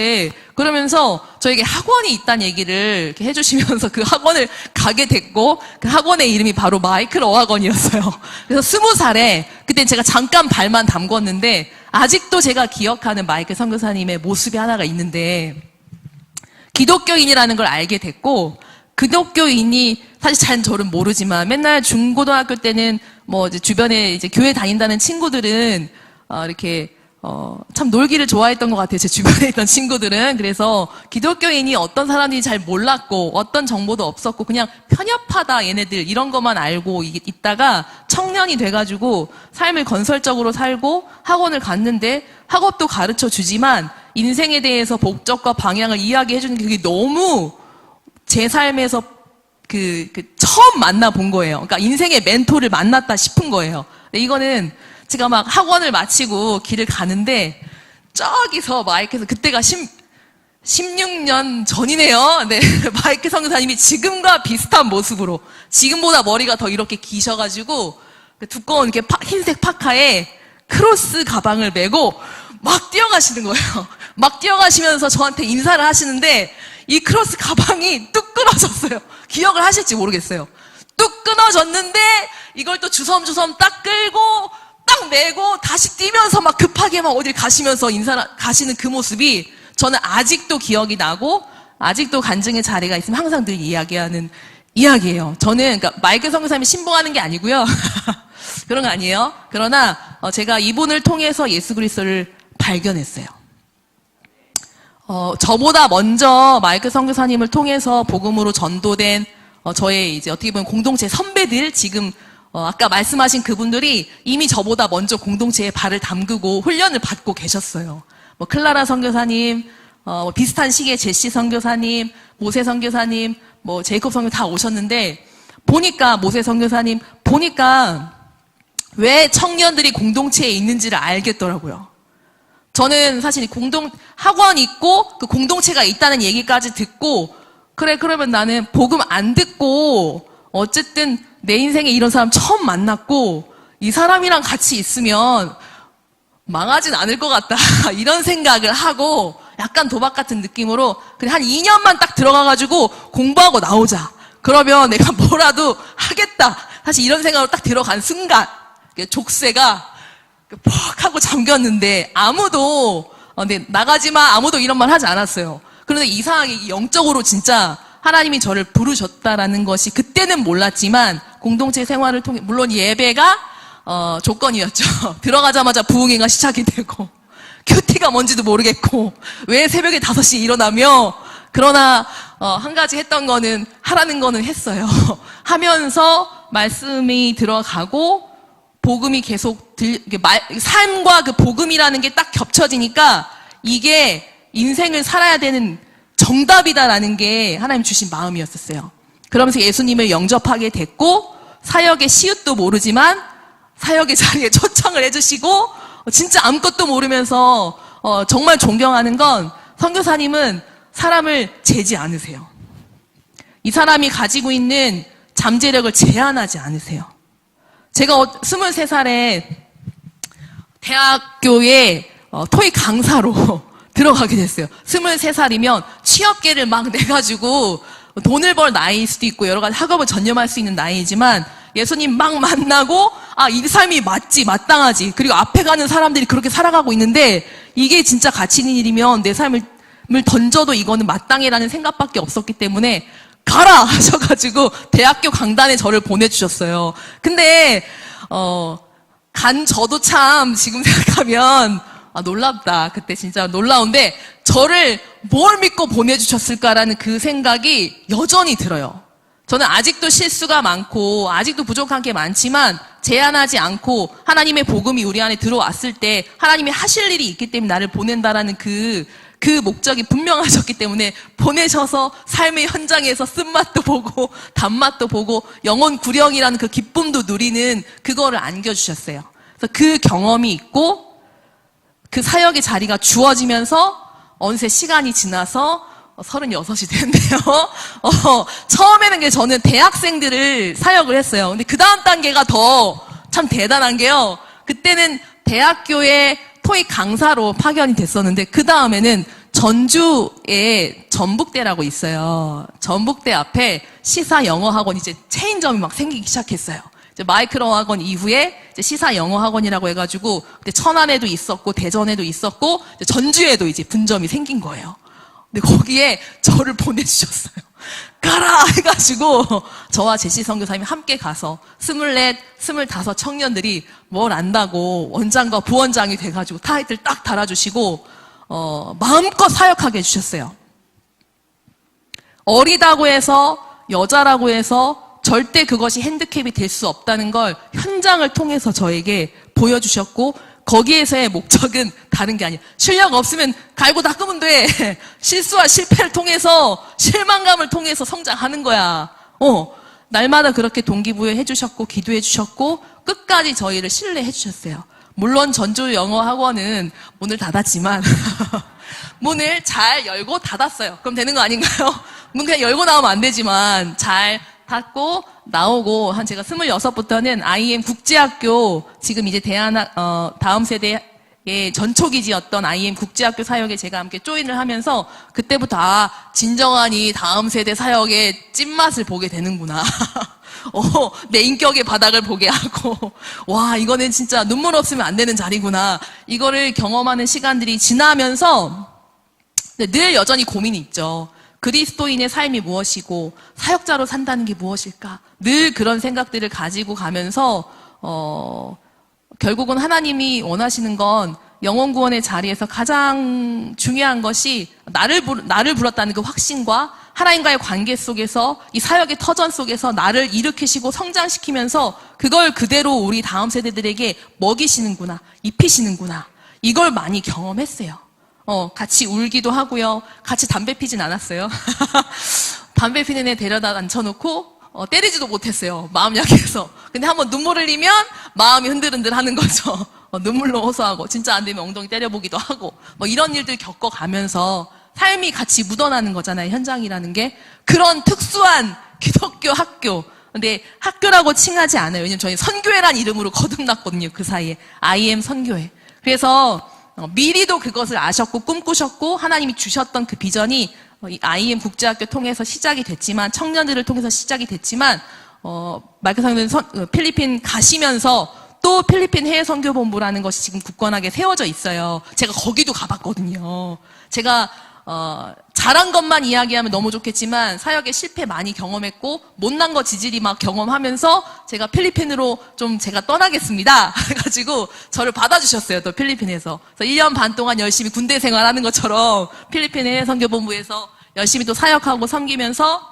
그러면서 저에게 학원이 있다는 얘기를 이렇게 해주시면서 그 학원을 가게 됐고 그 학원의 이름이 바로 마이클 어학원이었어요. 그래서 20살에 그때 제가 잠깐 발만 담궜는데 아직도 제가 기억하는 마이클 선교사님의 모습이 하나가 있는데 기독교인이라는 걸 알게 됐고 기독교인이 사실 잘 저는 모르지만 맨날 중고등학교 때는 뭐 이제 주변에 이제 교회 다닌다는 친구들은 이렇게 참 놀기를 좋아했던 것 같아요. 제 주변에 있던 친구들은. 그래서 기독교인이 어떤 사람인지 잘 몰랐고 어떤 정보도 없었고 그냥 편협하다 얘네들 이런 것만 알고 있다가 청년이 돼가지고 삶을 건설적으로 살고 학원을 갔는데 학업도 가르쳐 주지만 인생에 대해서 목적과 방향을 이야기해 주는 게 그게 너무 제 삶에서 처음 만나본 거예요. 그러니까 인생의 멘토를 만났다 싶은 거예요. 이거는 제가 막 학원을 마치고 길을 가는데 저기서 마이크에서 그때가 16년 전이네요. 네. 마이크 선교사님이 지금과 비슷한 모습으로 지금보다 머리가 더 이렇게 기셔가지고 두꺼운 이렇게 흰색 파카에 크로스 가방을 메고 막 뛰어가시는 거예요. 막 뛰어가시면서 저한테 인사를 하시는데 이 크로스 가방이 뚝 끊어졌어요. 기억을 하실지 모르겠어요. 뚝 끊어졌는데 이걸 또 주섬주섬 딱 끌고 딱 메고 다시 뛰면서 막 급하게 막 어딜 가시면서 가시는 그 모습이 저는 아직도 기억이 나고 아직도 간증의 자리가 있으면 항상 늘 이야기하는 이야기예요. 저는 그러니까 마이클 선교사님이 신봉하는 게 아니고요. 그런 거 아니에요. 그러나 제가 이분을 통해서 예수 그리스도를 발견했어요. 저보다 먼저 마이클 선교사님을 통해서 복음으로 전도된 저의 이제 어떻게 보면 공동체 선배들 지금 아까 말씀하신 그분들이 이미 저보다 먼저 공동체에 발을 담그고 훈련을 받고 계셨어요. 뭐 클라라 선교사님, 비슷한 시기에 제시 선교사님, 모세 선교사님, 뭐 제이콥 선교 다 오셨는데 보니까 모세 선교사님 보니까 왜 청년들이 공동체에 있는지를 알겠더라고요. 저는 사실 학원 있고 그 공동체가 있다는 얘기까지 듣고, 그래, 그러면 나는 복음 안 듣고 어쨌든 내 인생에 이런 사람 처음 만났고 이 사람이랑 같이 있으면 망하진 않을 것 같다. 이런 생각을 하고 약간 도박 같은 느낌으로 그냥 한 2년만 딱 들어가가지고 공부하고 나오자. 그러면 내가 뭐라도 하겠다. 사실 이런 생각으로 딱 들어간 순간 족쇄가 퍽 하고 잠겼는데 아무도 네, 나가지마 아무도 이런 말 하지 않았어요. 그런데 이상하게 영적으로 진짜 하나님이 저를 부르셨다라는 것이 그때는 몰랐지만 공동체 생활을 통해 물론 예배가 조건이었죠. 들어가자마자 부흥회가 시작이 되고 큐티가 뭔지도 모르겠고 왜 새벽에 5시에 일어나며 그러나 한 가지 했던 거는 하라는 거는 했어요. 하면서 말씀이 들어가고 복음이 계속 삶과 그 복음이라는 게 딱 겹쳐지니까 이게 인생을 살아야 되는 정답이다라는 게 하나님 주신 마음이었었어요. 그러면서 예수님을 영접하게 됐고 사역의 시읒도 모르지만 사역의 자리에 초청을 해주시고 진짜 아무것도 모르면서 정말 존경하는 건 선교사님은 사람을 재지 않으세요. 이 사람이 가지고 있는 잠재력을 제한하지 않으세요. 제가 23살에 대학교에 토익 강사로 들어가게 됐어요. 23살이면 취업계를 막 내가지고 돈을 벌 나이일 수도 있고 여러 가지 학업을 전념할 수 있는 나이이지만 예수님 막 만나고 이 삶이 맞지 마땅하지 그리고 앞에 가는 사람들이 그렇게 살아가고 있는데 이게 진짜 가치 있는 일이면 내 삶을 던져도 이거는 마땅해라는 생각밖에 없었기 때문에 가라 하셔가지고 대학교 강단에 저를 보내주셨어요. 근데 간 저도 참 지금 생각하면 놀랍다. 그때 진짜 놀라운데 저를 뭘 믿고 보내주셨을까라는 그 생각이 여전히 들어요. 저는 아직도 실수가 많고 아직도 부족한 게 많지만 제한하지 않고 하나님의 복음이 우리 안에 들어왔을 때 하나님이 하실 일이 있기 때문에 나를 보낸다라는 그 목적이 분명하셨기 때문에 보내셔서 삶의 현장에서 쓴맛도 보고 단맛도 보고 영혼 구령이라는 그 기쁨도 누리는 그거를 안겨주셨어요. 그래서 그 경험이 있고 그 사역의 자리가 주어지면서 어느새 시간이 지나서 36이 됐는데요. 처음에는 저는 대학생들을 사역을 했어요. 근데 그 다음 단계가 더 참 대단한 게요. 그때는 대학교에 토익 강사로 파견이 됐었는데 그 다음에는 전주에 전북대라고 있어요. 전북대 앞에 시사 영어 학원 이제 체인점이 막 생기기 시작했어요. 이제 마이크로 학원 이후에 이제 시사 영어 학원이라고 해가지고 그때 천안에도 있었고 대전에도 있었고 이제 전주에도 이제 분점이 생긴 거예요. 근데 거기에 저를 보내주셨어요. 가라 해가지고 저와 제시 선교사님이 함께 가서 24, 25 청년들이 뭘 안다고 원장과 부원장이 돼가지고 타이틀 딱 달아주시고 마음껏 사역하게 해주셨어요. 어리다고 해서 여자라고 해서 절대 그것이 핸디캡이 될 수 없다는 걸 현장을 통해서 저에게 보여주셨고 거기에서의 목적은 다른 게 아니에요. 실력 없으면 갈고 닦으면 돼. 실수와 실패를 통해서 실망감을 통해서 성장하는 거야. 날마다 그렇게 동기부여 해주셨고 기도해 주셨고 끝까지 저희를 신뢰해 주셨어요. 물론 전주 영어 학원은 문을 닫았지만 문을 잘 열고 닫았어요. 그럼 되는 거 아닌가요? 문 그냥 열고 나오면 안 되지만 잘 닫고 나오고 한 제가 26부터는 IM 국제학교 지금 이제 다음 세대의 전초기지였던 IM 국제학교 사역에 제가 함께 조인을 하면서 그때부터 진정한이 다음 세대 사역의 찐맛을 보게 되는구나. 내 인격의 바닥을 보게 하고 와 이거는 진짜 눈물 없으면 안 되는 자리구나. 이거를 경험하는 시간들이 지나면서 늘 여전히 고민이 있죠. 그리스도인의 삶이 무엇이고 사역자로 산다는 게 무엇일까? 늘 그런 생각들을 가지고 가면서 결국은 하나님이 원하시는 건 영혼 구원의 자리에서 가장 중요한 것이 나를 불렀다는 그 확신과 하나님과의 관계 속에서 이 사역의 터전 속에서 나를 일으키시고 성장시키면서 그걸 그대로 우리 다음 세대들에게 먹이시는구나, 입히시는구나. 이걸 많이 경험했어요. 같이 울기도 하고요. 같이 담배 피진 않았어요. 담배 피는 애 데려다 앉혀놓고 때리지도 못했어요. 마음 약해서. 근데 한번 눈물 흘리면 마음이 흔들흔들 하는 거죠. 눈물로 호소하고 진짜 안 되면 엉덩이 때려보기도 하고 뭐 이런 일들 겪어가면서 삶이 같이 묻어나는 거잖아요. 현장이라는 게. 그런 특수한 기독교 학교. 근데 학교라고 칭하지 않아요. 왜냐면 저희 선교회란 이름으로 거듭났거든요. 그 사이에. IM 선교회. 그래서 미리도 그것을 아셨고 꿈꾸셨고 하나님이 주셨던 그 비전이 이 IM 국제학교 통해서 시작이 됐지만 청년들을 통해서 시작이 됐지만 마이클 선교사님 필리핀 가시면서 또 필리핀 해외 선교본부라는 것이 지금 굳건하게 세워져 있어요. 제가 거기도 가봤거든요. 제가 잘한 것만 이야기하면 너무 좋겠지만 사역에 실패 많이 경험했고 못난 거 지질이 막 경험하면서 제가 필리핀으로 좀 제가 떠나겠습니다. 그래가지고 저를 받아주셨어요. 또 필리핀에서. 그래서 1년 반 동안 열심히 군대 생활하는 것처럼 필리핀 해외 선교본부에서 열심히 또 사역하고 섬기면서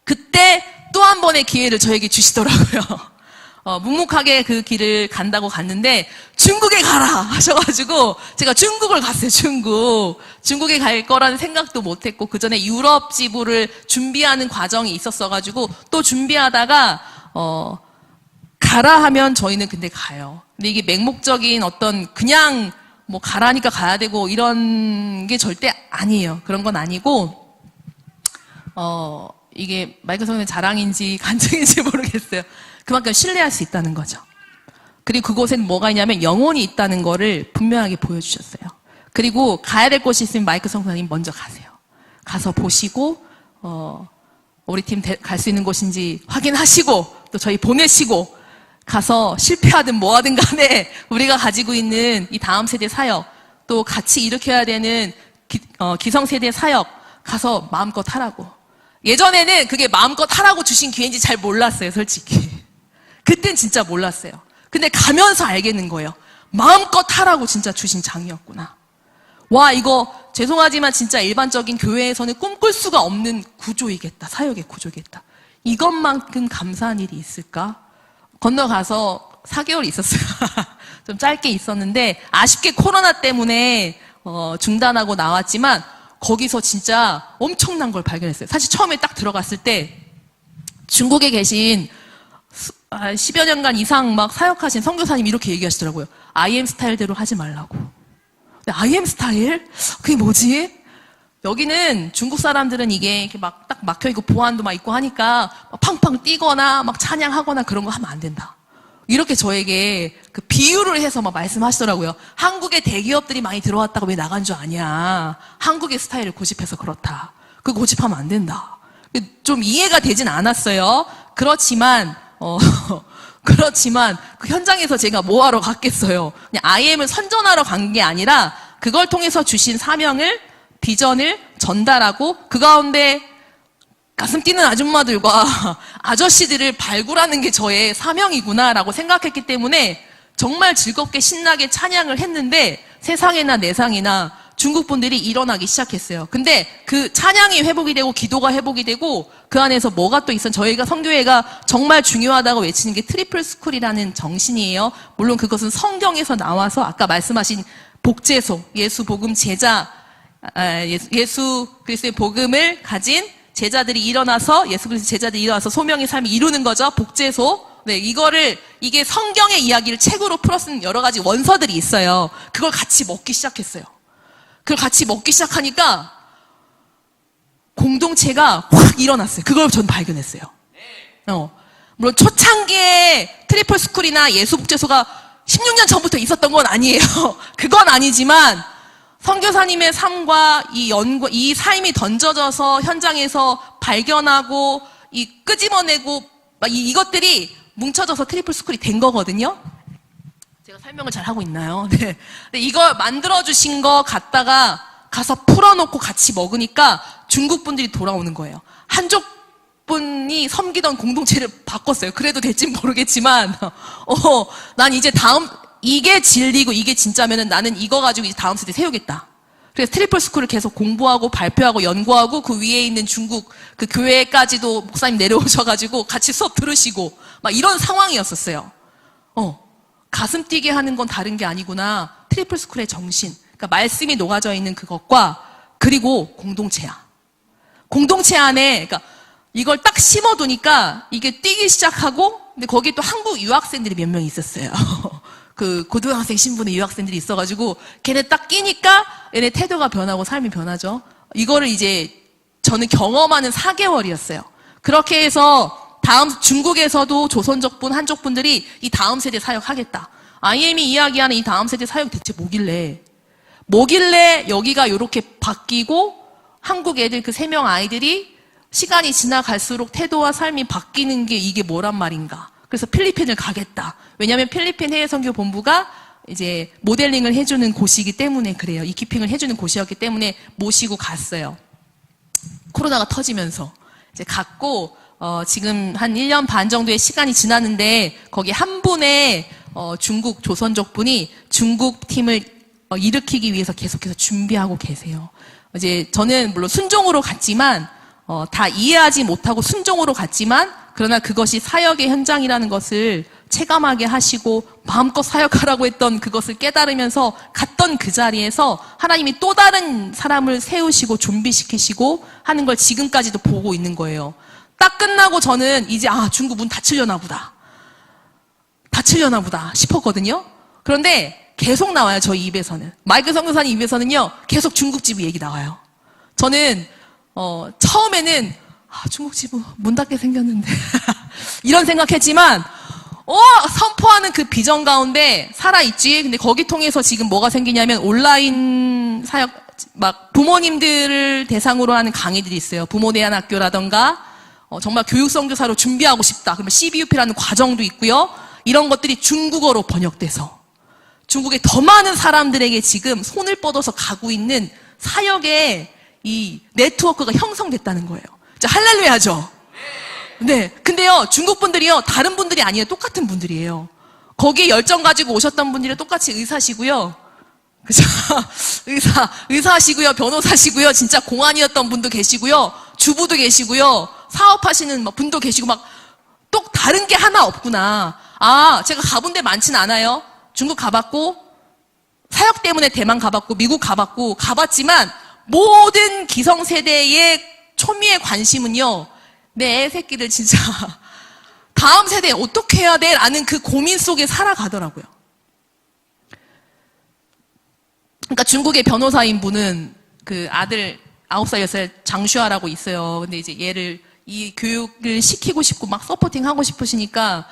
그때 또 한 번의 기회를 저에게 주시더라고요. 묵묵하게 그 길을 간다고 갔는데 중국에 가라 하셔가지고 제가 중국을 갔어요. 중국에 갈 거라는 생각도 못했고 그 전에 유럽 지부를 준비하는 과정이 있었어가지고 또 준비하다가 가라 하면 저희는 근데 가요. 근데 이게 맹목적인 어떤 그냥 뭐 가라니까 가야 되고 이런 게 절대 아니에요. 그런 건 아니고 이게 마이클 선생님의 자랑인지 간증인지 모르겠어요. 그만큼 신뢰할 수 있다는 거죠. 그리고 그곳엔 뭐가 있냐면 영혼이 있다는 거를 분명하게 보여주셨어요. 그리고 가야 될 곳이 있으면 마이클 선생님 먼저 가세요. 가서 보시고 우리 팀 갈 수 있는 곳인지 확인하시고 또 저희 보내시고 가서 실패하든 뭐하든 간에 우리가 가지고 있는 이 다음 세대 사역 또 같이 일으켜야 되는 기성세대 사역 가서 마음껏 하라고. 예전에는 그게 마음껏 하라고 주신 기회인지 잘 몰랐어요. 솔직히. 그땐 진짜 몰랐어요. 근데 가면서 알겠는 거예요. 마음껏 하라고 진짜 주신 장이었구나. 와, 이거 죄송하지만 진짜 일반적인 교회에서는 꿈꿀 수가 없는 구조이겠다. 사역의 구조겠다. 이것만큼 감사한 일이 있을까? 건너가서 4개월 있었어요. 좀 짧게 있었는데 아쉽게 코로나 때문에 중단하고 나왔지만 거기서 진짜 엄청난 걸 발견했어요. 사실 처음에 딱 들어갔을 때 중국에 계신 10여 년간 이상 막 사역하신 선교사님 이렇게 얘기하시더라고요. IM 스타일대로 하지 말라고. 근데 IM 스타일? 그게 뭐지? 여기는 중국 사람들은 이게 이렇게 막 딱 막혀있고 보안도 막 있고 하니까 막 팡팡 뛰거나 막 찬양하거나 그런 거 하면 안 된다. 이렇게 저에게 그 비유를 해서 막 말씀하시더라고요. 한국에 대기업들이 많이 들어왔다고 왜 나간 줄 아냐. 한국의 스타일을 고집해서 그렇다. 그거 고집하면 안 된다. 좀 이해가 되진 않았어요. 그렇지만 그 현장에서 제가 뭐 하러 갔겠어요. 그냥 IM을 선전하러 간 게 아니라 그걸 통해서 주신 사명을, 비전을 전달하고 그 가운데 가슴 뛰는 아줌마들과 아저씨들을 발굴하는 게 저의 사명이구나라고 생각했기 때문에 정말 즐겁게 신나게 찬양을 했는데 세상에나 내상에나 중국 분들이 일어나기 시작했어요. 근데 그 찬양이 회복이 되고 기도가 회복이 되고 그 안에서 뭐가 또 있어? 저희가 선교회가 정말 중요하다고 외치는 게 트리플 스쿨이라는 정신이에요. 물론 그것은 성경에서 나와서 아까 말씀하신 복제소, 예수 복음 제자, 예수 그리스도의 복음을 가진 제자들이 일어나서 예수 그리스도 제자들이 일어나서 소명의 삶을 이루는 거죠. 복제소. 네, 이게 성경의 이야기를 책으로 풀어쓴 여러 가지 원서들이 있어요. 그걸 같이 먹기 시작했어요. 그걸 같이 먹기 시작하니까 공동체가 확 일어났어요. 그걸 전 발견했어요. 물론 초창기에 트리플 스쿨이나 예수복제소가 16년 전부터 있었던 건 아니에요. 그건 아니지만 선교사님의 삶과 이 삶이 던져져서 현장에서 발견하고 끄집어내고 이것들이 뭉쳐져서 트리플 스쿨이 된 거거든요. 제가 설명을 잘 하고 있나요? 네. 근데 이걸 만들어주신 거 갖다가 가서 풀어놓고 같이 먹으니까 중국 분들이 돌아오는 거예요. 한족 분이 섬기던 공동체를 바꿨어요. 그래도 될진 모르겠지만, 난 이제 이게 진리고 이게 진짜면은 나는 이거 가지고 이제 다음 세대 세우겠다. 그래서 트리플 스쿨을 계속 공부하고 발표하고 연구하고 그 위에 있는 중국 그 교회까지도 목사님 내려오셔가지고 같이 수업 들으시고 막 이런 상황이었었어요. 가슴 뛰게 하는 건 다른 게 아니구나. 트리플 스쿨의 정신. 그러니까 말씀이 녹아져 있는 그것과 그리고 공동체야. 공동체 안에, 그러니까 이걸 딱 심어두니까 이게 뛰기 시작하고, 근데 거기에 또 한국 유학생들이 몇 명 있었어요. 그 고등학생 신분의 유학생들이 있어가지고 걔네 딱 끼니까 얘네 태도가 변하고 삶이 변하죠. 이거를 이제 저는 경험하는 4개월이었어요. 그렇게 해서 다음 중국에서도 조선족 분, 한족 분들이 이 다음 세대 사역하겠다. IM이 이야기하는 이 다음 세대 사역 대체 뭐길래 여기가 이렇게 바뀌고 한국 애들 그 3명 아이들이 시간이 지나갈수록 태도와 삶이 바뀌는 게 이게 뭐란 말인가. 그래서 필리핀을 가겠다. 왜냐하면 필리핀 해외선교본부가 이제 모델링을 해주는 곳이기 때문에 그래요. 이키핑을 해주는 곳이었기 때문에 모시고 갔어요. 코로나가 터지면서 이제 갔고 지금 한 1년 반 정도의 시간이 지났는데 거기 한 분의 중국 조선족 분이 중국 팀을 일으키기 위해서 계속해서 준비하고 계세요. 이제 저는 물론 순종으로 갔지만 다 이해하지 못하고 순종으로 갔지만 그러나 그것이 사역의 현장이라는 것을 체감하게 하시고 마음껏 사역하라고 했던 그것을 깨달으면서 갔던 그 자리에서 하나님이 또 다른 사람을 세우시고 준비시키시고 하는 걸 지금까지도 보고 있는 거예요. 딱 끝나고 저는 이제 중국 문 닫히려나 보다 싶었거든요. 그런데 계속 나와요. 저희 입에서는. 마이클 선교사님 입에서는요. 계속 중국집 얘기 나와요. 저는 처음에는 중국집은 문 닫게 생겼는데 이런 생각했지만 선포하는 그 비전 가운데 살아있지. 근데 거기 통해서 지금 뭐가 생기냐면 온라인 사역 막 부모님들을 대상으로 하는 강의들이 있어요. 부모대안학교라던가 정말 교육선교사로 준비하고 싶다. 그러면 CBUP라는 과정도 있고요. 이런 것들이 중국어로 번역돼서 중국의 더 많은 사람들에게 지금 손을 뻗어서 가고 있는 사역의 이 네트워크가 형성됐다는 거예요. 자, 할렐루야죠. 네. 근데요, 중국 분들이요, 다른 분들이 아니에요. 똑같은 분들이에요. 거기에 열정 가지고 오셨던 분들이 똑같이 의사시고요. 그죠? 의사시고요, 변호사시고요, 진짜 공안이었던 분도 계시고요, 주부도 계시고요, 사업하시는 분도 계시고, 또 다른 게 하나 없구나. 제가 가본 데 많진 않아요. 중국 가봤고, 사역 때문에 대만 가봤고, 미국 가봤고, 가봤지만, 모든 기성세대의 초미의 관심은요, 내 애 새끼들 진짜, 다음 세대에 어떻게 해야 돼? 라는 그 고민 속에 살아가더라고요. 그러니까 중국의 변호사인 분은 그 아들 9살, 10살 장슈아라고 있어요. 근데 이제 얘를 이 교육을 시키고 싶고 막 서포팅 하고 싶으시니까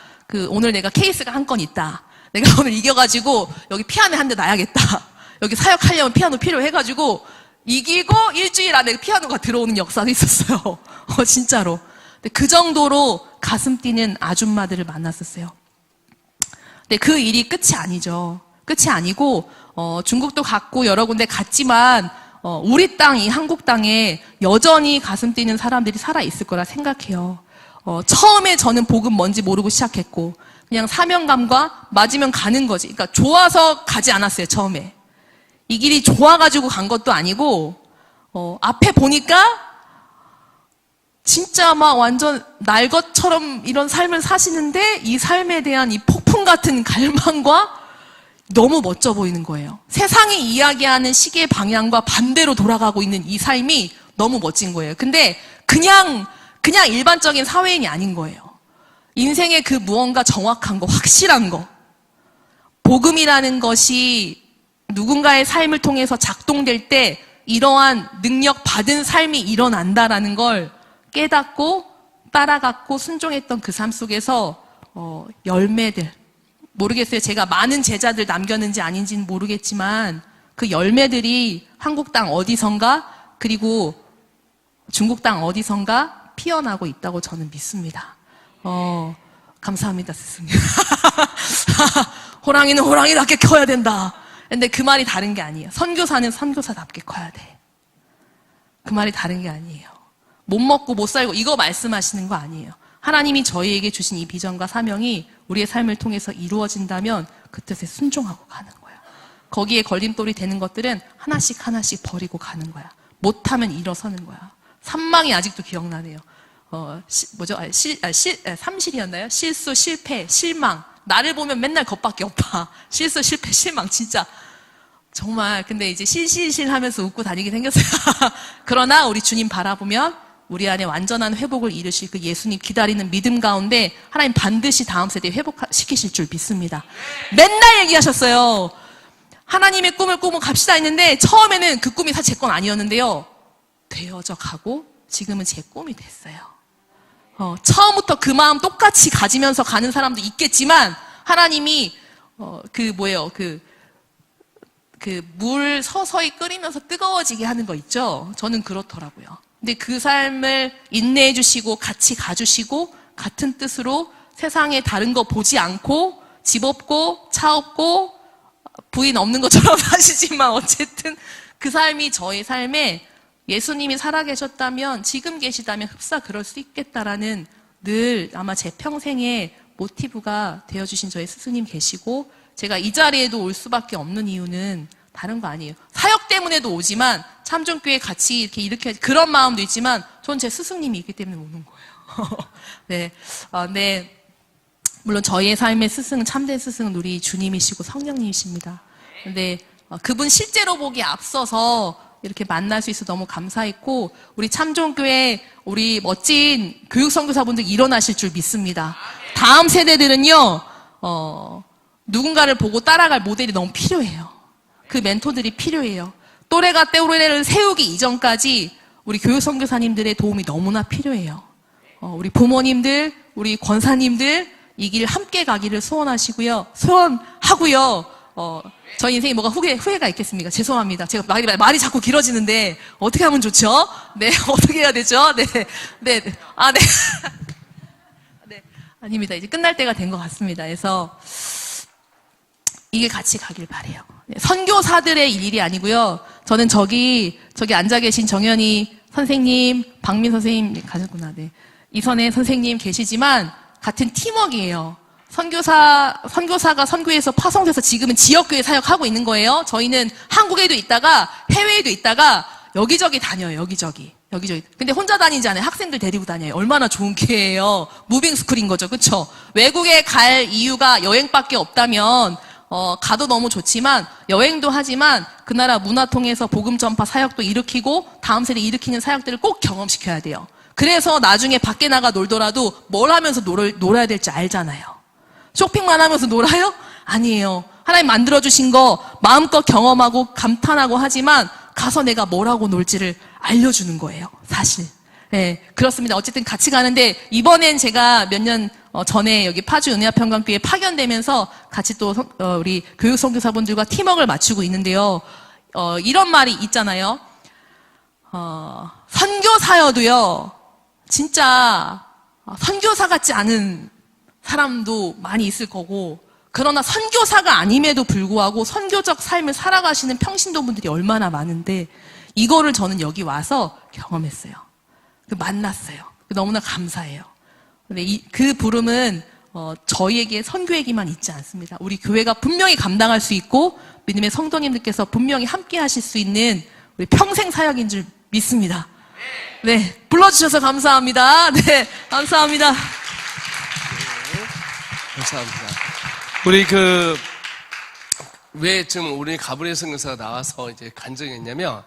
오늘 내가 케이스가 한 건 있다. 내가 오늘 이겨가지고 여기 피아노 한 대 놔야겠다. 여기 사역하려면 피아노 필요해가지고 이기고 일주일 안에 피아노가 들어오는 역사도 있었어요. 진짜로. 근데 그 정도로 가슴 뛰는 아줌마들을 만났었어요. 근데 그 일이 끝이 아니죠. 끝이 아니고 중국도 갔고 여러 군데 갔지만 우리 땅, 이 한국 땅에 여전히 가슴 뛰는 사람들이 살아있을 거라 생각해요. 처음에 저는 복음 뭔지 모르고 시작했고 그냥 사명감과 맞으면 가는 거지. 그러니까 좋아서 가지 않았어요, 처음에. 이 길이 좋아가지고 간 것도 아니고 앞에 보니까 진짜 막 완전 날 것처럼 이런 삶을 사시는데 이 삶에 대한 이 폭풍 같은 갈망과 너무 멋져 보이는 거예요. 세상이 이야기하는 시계의 방향과 반대로 돌아가고 있는 이 삶이 너무 멋진 거예요. 근데 그냥 일반적인 사회인이 아닌 거예요. 인생의 그 무언가 정확한 거, 확실한 거. 복음이라는 것이 누군가의 삶을 통해서 작동될 때 이러한 능력 받은 삶이 일어난다라는 걸 깨닫고 따라갔고 순종했던 그 삶 속에서 열매들, 모르겠어요. 제가 많은 제자들 남겼는지 아닌지는 모르겠지만 그 열매들이 한국 땅 어디선가 그리고 중국 땅 어디선가 피어나고 있다고 저는 믿습니다. 감사합니다, 스승님. 호랑이는 호랑이답게 커야 된다. 근데 그 말이 다른 게 아니에요. 선교사는 선교사답게 커야 돼. 그 말이 다른 게 아니에요. 못 먹고 못 살고 이거 말씀하시는 거 아니에요. 하나님이 저희에게 주신 이 비전과 사명이 우리의 삶을 통해서 이루어진다면 그 뜻에 순종하고 가는 거야. 거기에 걸림돌이 되는 것들은 하나씩 버리고 가는 거야. 못하면 일어서는 거야. 산망이 아직도 기억나네요. 삼실이었나요? 실수, 실패, 실망. 나를 보면 맨날 겁밖에 없다. 실수, 실패, 실망. 진짜. 정말. 근데 이제 실실실 하면서 웃고 다니게 생겼어요. 그러나 우리 주님 바라보면 우리 안에 완전한 회복을 이루실 그 예수님 기다리는 믿음 가운데 하나님 반드시 다음 세대에 회복시키실 줄 믿습니다. 맨날 얘기하셨어요. 하나님의 꿈을 꾸고 갑시다 했는데 처음에는 그 꿈이 사실 제 건 아니었는데요. 되어져 가고 지금은 제 꿈이 됐어요. 처음부터 그 마음 똑같이 가지면서 가는 사람도 있겠지만 하나님이 물 서서히 끓이면서 뜨거워지게 하는 거 있죠. 저는 그렇더라고요. 근데 그 삶을 인내해 주시고 같이 가주시고 같은 뜻으로 세상에 다른 거 보지 않고 집 없고 차 없고 부인 없는 것처럼 사시지만 어쨌든 그 삶이 저의 삶에 예수님이 살아계셨다면 지금 계시다면 흡사 그럴 수 있겠다라는 늘 아마 제 평생의 모티브가 되어주신 저의 스승님 계시고 제가 이 자리에도 올 수밖에 없는 이유는 다른 거 아니에요. 사역 때문에도 오지만 참전교회 같이 이렇게 그런 마음도 있지만 전 제 스승님이 있기 때문에 오는 거예요. 네, 네. 물론 저희의 삶의 스승은 참된 스승은 우리 주님이시고 성령님이십니다. 근데 그분 실제로 보기 앞서서 이렇게 만날 수 있어 너무 감사했고 우리 참전교회 우리 멋진 교육선교사분들 일어나실 줄 믿습니다. 다음 세대들은요 누군가를 보고 따라갈 모델이 너무 필요해요. 그 멘토들이 필요해요. 또래가 또래를 세우기 이전까지 우리 교육선교사님들의 도움이 너무나 필요해요. 우리 부모님들, 우리 권사님들 이 길 함께 가기를 소원하고요. 저희 인생에 뭐가 후회가 있겠습니까? 죄송합니다. 제가 말이 자꾸 길어지는데 어떻게 하면 좋죠? 네, 어떻게 해야 되죠? 네. 네. 아닙니다. 이제 끝날 때가 된 것 같습니다. 그래서 이 길 같이 가길 바래요. 네, 선교사들의 일이 아니고요. 저는 저기 앉아 계신 정연이 선생님, 박민 선생님 가셨구나. 네. 이선혜 선생님 계시지만 같은 팀워크예요. 선교사가 선교에서 파송돼서 지금은 지역교회 사역하고 있는 거예요. 저희는 한국에도 있다가 해외에도 있다가 여기저기 다녀요. 여기저기. 근데 혼자 다니지 않아요. 학생들 데리고 다녀요. 얼마나 좋은 기회예요. 무빙 스쿨인 거죠. 그쵸? 외국에 갈 이유가 여행밖에 없다면 가도 너무 좋지만 여행도 하지만 그 나라 문화 통해서 복음 전파 사역도 일으키고 다음 세대 일으키는 사역들을 꼭 경험시켜야 돼요. 그래서 나중에 밖에 나가 놀더라도 뭘 하면서 놀아야 될지 알잖아요. 쇼핑만 하면서 놀아요? 아니에요. 하나님 만들어주신 거 마음껏 경험하고 감탄하고 하지만 가서 내가 뭘 하고 놀지를 알려주는 거예요. 사실. 네, 그렇습니다. 어쨌든 같이 가는데 이번엔 제가 몇 년 전에 여기 파주 은혜화평강교회에 파견되면서 같이 또 우리 교육선교사분들과 팀워크를 맞추고 있는데요. 이런 말이 있잖아요. 선교사여도요. 진짜 선교사 같지 않은 사람도 많이 있을 거고 그러나 선교사가 아님에도 불구하고 선교적 삶을 살아가시는 평신도분들이 얼마나 많은데 이거를 저는 여기 와서 경험했어요. 만났어요. 너무나 감사해요. 근데 그 부름은 저희에게 선교에게만 있지 않습니다. 우리 교회가 분명히 감당할 수 있고 믿음의 성도님들께서 분명히 함께 하실 수 있는 우리 평생 사역인 줄 믿습니다. 네, 불러주셔서 감사합니다. 네, 감사합니다. 네, 감사합니다. 우리 왜 지금 우리 가브리엘 선교사가 나와서 이제 간증했냐면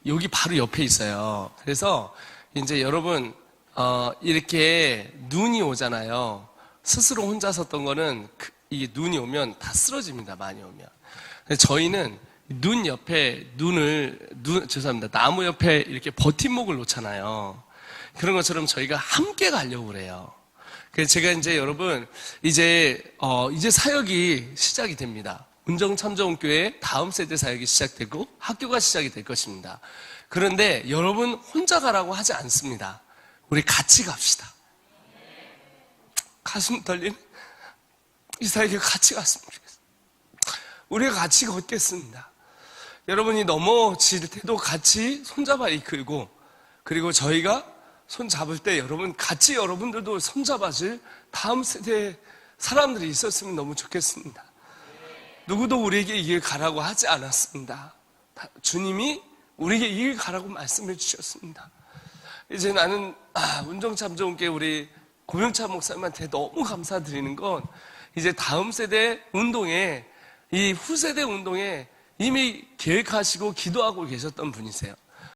여기 바로 옆에 있어요. 그래서 이제 여러분 이렇게 눈이 오잖아요. 스스로 혼자 섰던 거는 이게 눈이 오면 다 쓰러집니다. 많이 오면. 저희는 눈 옆에 죄송합니다. 나무 옆에 이렇게 버팀목을 놓잖아요. 그런 것처럼 저희가 함께 가려고 그래요. 그래서 제가 이제 여러분 이제 사역이 시작이 됩니다. 운정참정교회 다음 세대 사역이 시작되고 학교가 시작이 될 것입니다. 그런데 여러분 혼자 가라고 하지 않습니다. 우리 같이 갑시다. 가슴 떨리는 이 사역에 같이 갔으면 좋겠어요. 우리가 같이 걷겠습니다. 여러분이 넘어질 때도 같이 손잡아 이끌고 그리고 저희가 손잡을 때 여러분 같이 여러분들도 손잡아줄 다음 세대 사람들이 있었으면 너무 좋겠습니다. 누구도 우리에게 이 길 가라고 하지 않았습니다. 주님이 우리에게 이 길 가라고 말씀해 주셨습니다. 이제 나는 운정참정교회 우리 고명차 목사님한테 너무 감사드리는 건 이제 다음 세대 운동에 이 후세대 운동에 이미 계획하시고 기도하고 계셨던 분이세요.